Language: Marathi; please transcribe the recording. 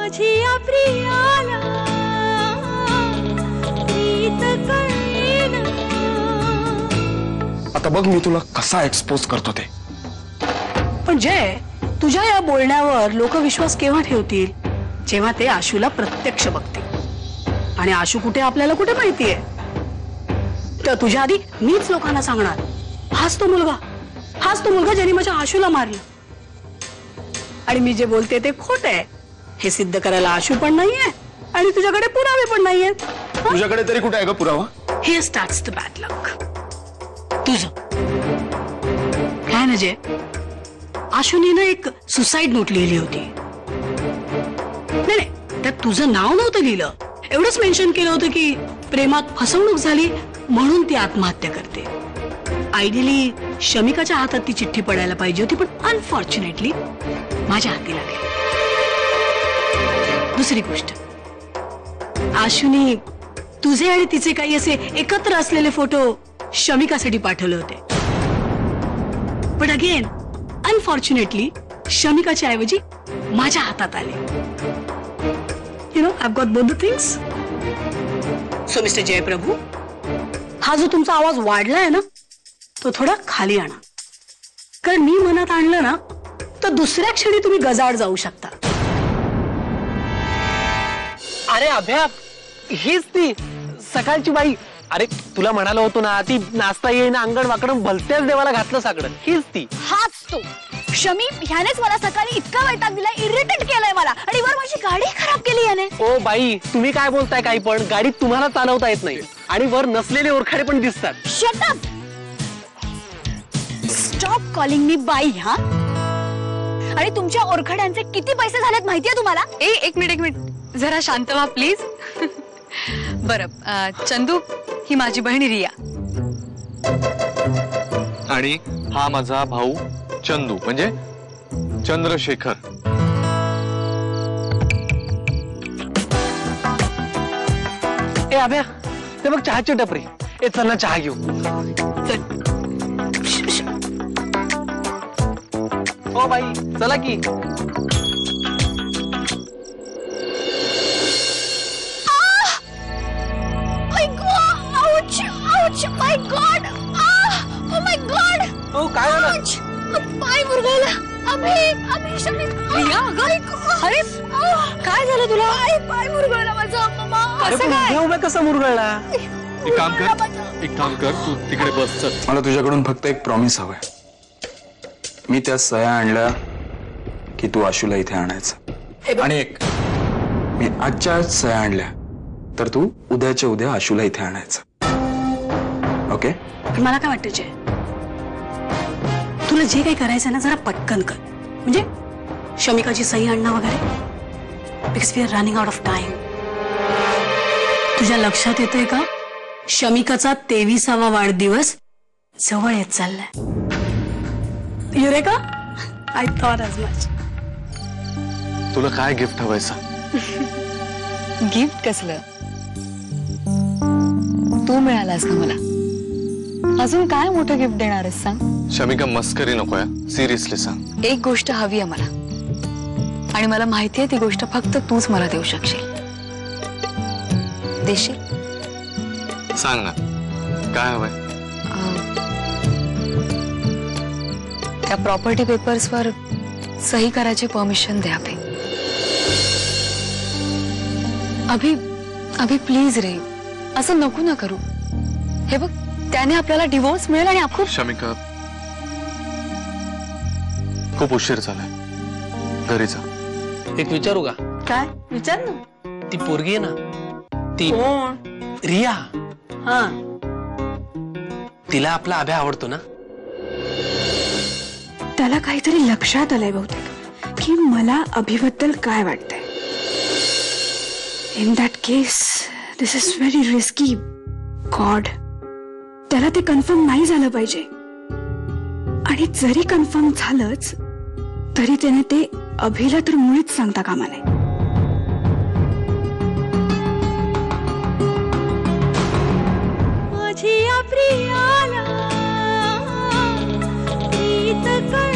माझिया प्रियाला प्रीत कळेना. आता बघ मी तुला कसा एक्सपोज करतो ते. पण जय, तुझ्या या बोलण्यावर लोक विश्वास केव्हा ठेवतील? जेव्हा ते आशूला प्रत्यक्ष बघतील. आणि आशू कुठे आपल्याला कुठे माहितीये. तर तुझ्या आधी मीच लोकांना सांगणार, हाच तो मुलगा ज्याने माझ्या आशूला मारलं. आणि मी जे बोलते ते खोट आहे हे सिद्ध करायला आशू पण नाहीये आणि तुझ्याकडे पुरावे पण नाहीयेत. तुझ्याकडे तरी कुठे आहे ग पुरावा? हे स्टार्ट्स द बॅड लक. तुझं काय ना जय, आशूने ना एक सुसाईड नोट लिहिली होती. नाही, त्यात तुझं नाव नव्हतं लिहिलं. एवढंच मेन्शन केलं होतं की प्रेमात फसवणूक झाली म्हणून ती आत्महत्या करते. आयडियली शमिकाच्या हातात ती चिठ्ठी पडायला पाहिजे होती, पण अनफॉर्च्युनेटली माझ्या हाती लागली. दुसरी गोष्ट, आशूने तुझे आणि तिचे काही असे एकत्र असलेले फोटो शमिकासाठी पाठवले होते. पण अगेन अनफॉर्च्युनेटली शमिकाच्या ऐवजी माझ्या हातात आले. You know, I got both the things. So mister Jayprabhu, हा जो तुमचा आवाज वाढलाय ना तो थोडा खाली आणा. कारण मी मनात आणलं ना तर दुसऱ्या क्षणी तुम्ही गजाड जाऊ शकता. अरे अभ्या, हीच ती सकाळची बाई. अरे तुला म्हणालो होतो ना, ती नाचता येईना अंगण वाकडं भलत्याच देवाला घातलं साकडं. हीच ती. हाच तो शमी. ह्यानेच मला सकाळी इतका वैताग दिला, इरिटेट केलंय मला. आणि वर माझी गाडी खराब केली याने. ओ बाई, तुम्ही काय बोलताय? काही पण गाडी तुम्हाला चालवता येत नाही आणि वर नसलेले ओरखाडे पण दिसतात. Shut up. Stop calling me by. हा, आणि तुमच्या ओरखड्यांचे किती पैसे झालेत माहितीये तुम्हाला? एक मिनिट जरा शांत व्हा प्लीज. बरं, चंदू ही माझी बहीण रिया. आणि हा माझा भाऊ चंदू म्हणजे चंद्रशेखर. ए अभ्या, ते बघ चहाची टपरी. ए चल ना चहा घेऊ. हो बाई, चला की. माय गॉड. Oh my God. हो काय झालं? पाय मुरगळला. अभि शमी. रिया, अरे काय झालं तुला? पाय मुरगळला माझा. अरे पण उभ्या कसं मुरगळला? एक काम कर, तू तिकडे बस. चल, मला तुझ्याकडून फक्त एक प्रॉमिस हवंय. मी त्या सह्या आणल्या की तू आशूला इथे आणायचं. आणि एक, मी आजच्या सह्या आणल्या तर तू उद्याच्या उद्या आशूला इथे आणायचं. ओके? पण मला काय वाटतं जय, तुला जे काही करायचं ना जरा पटकन कर. म्हणजे शमिकाची सही आणणं वगैरे. Because we are running out of time. तुझ्या लक्षात येतंय का, शमिकाचा 23वा वाढदिवस जवळ येत चाललाय. Eureka, I thought as much. तुला काय गिफ्ट हवंयसा? गिफ्ट कसलं? तू मिळालास ना मला. अजून काय मोठं गिफ्ट देणार आहेस सांग? शमिका, मस्करी नकोय, सिरियसली सांग. एक गोष्ट हवी आहे मला, आणि मला माहितीये ती गोष्ट फक्त तूच मला देऊ शकशील. देशील? सांग ना, काय हवंय? त्या प्रॉपर्टी पेपर्सवर सही करायची परमिशन द्या. अभि प्लीज रे, असं नको ना करू. हे बघ, त्याने आपल्याला डिवोर्स मिळेल आणि आपण. शमिका, खूप उशीर झालाय, घरी जा. एक विचारू का? काय विचार ना. ती पोरगी आहे ना, ती रिया. हा, तिला आपला अभ्या आवडतो ना? त्याला काहीतरी लक्षात आलंय बहुतेक की मला अभिबद्दल काय वाटतंय. In that case this is very risky. God, त्याला ते कन्फर्म नाही झालं पाहिजे. आणि जरी कन्फर्म झालंच तरी त्याने ते अभिला तर मुळीच सांगता कामा नये. माझिया प्रियाला प्रीत कळेना.